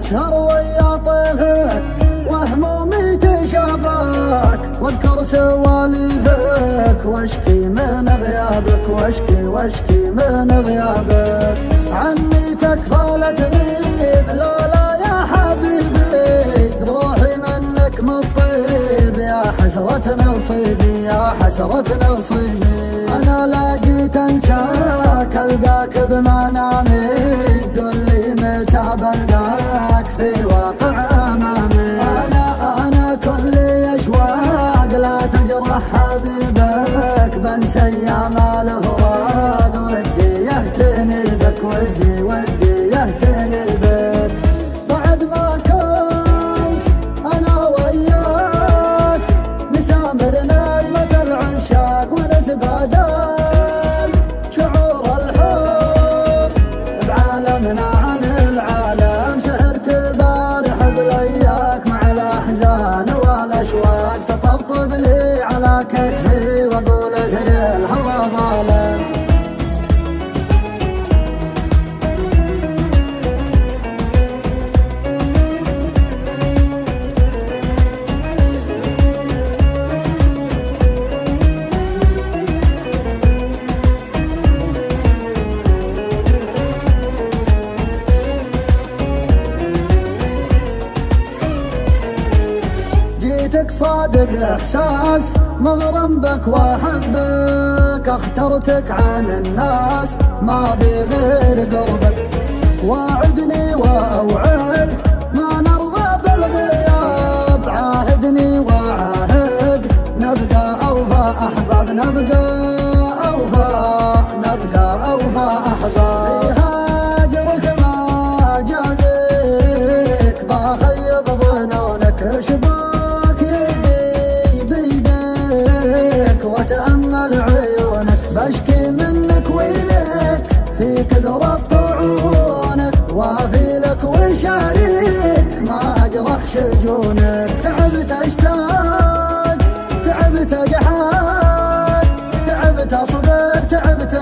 أسهر ويا طيفك وهمومي تشابك، واذكر سواليفك واشكي من غيابك، واشكي من غيابك. عني تكفى لا تغيب، لا يا حبيبي، تروحي منك مطيب، يا حسرة نصيبي، يا حسرة نصيبي. أنا لا جيت أنساك، ألقاك بمنامي، قل لي متى بلقاك في واقع أمامي. أنا كلي أشواق، لا تجرح حبيبك، بنسى أيام الفراق، ودي يهتني بك، ودي يهتني بك. بعد ما كنت أنا وياك نسامر نجمة العشاق، ونتبادل شعور الحب بعالمنا عن العالم. سهرت البارح بلياك مع الأحزان والأشواق، تطبطب لي على كتفي وأقول اثري الهوى ظالم. جيتك صادق احساس، مغرم بك واحبك، اخترتك عن الناس ما بي غير قربك. واعدني واوعد ما نرضى بالغياب، عاهدني واعاهدك نبقى اوفى احباب، نبقى اوفى احباب. هاجرك ما جازيك، بخيب ظنونك، شباك يدي بيديك وتأمل عيونك، بشكي منك ويلك في كثرة طعونك، وافي لك وشاريك ما أجرح شجونك. تعبت اشتاق، تعبت اجحاد، تعبت اصبر، تعبت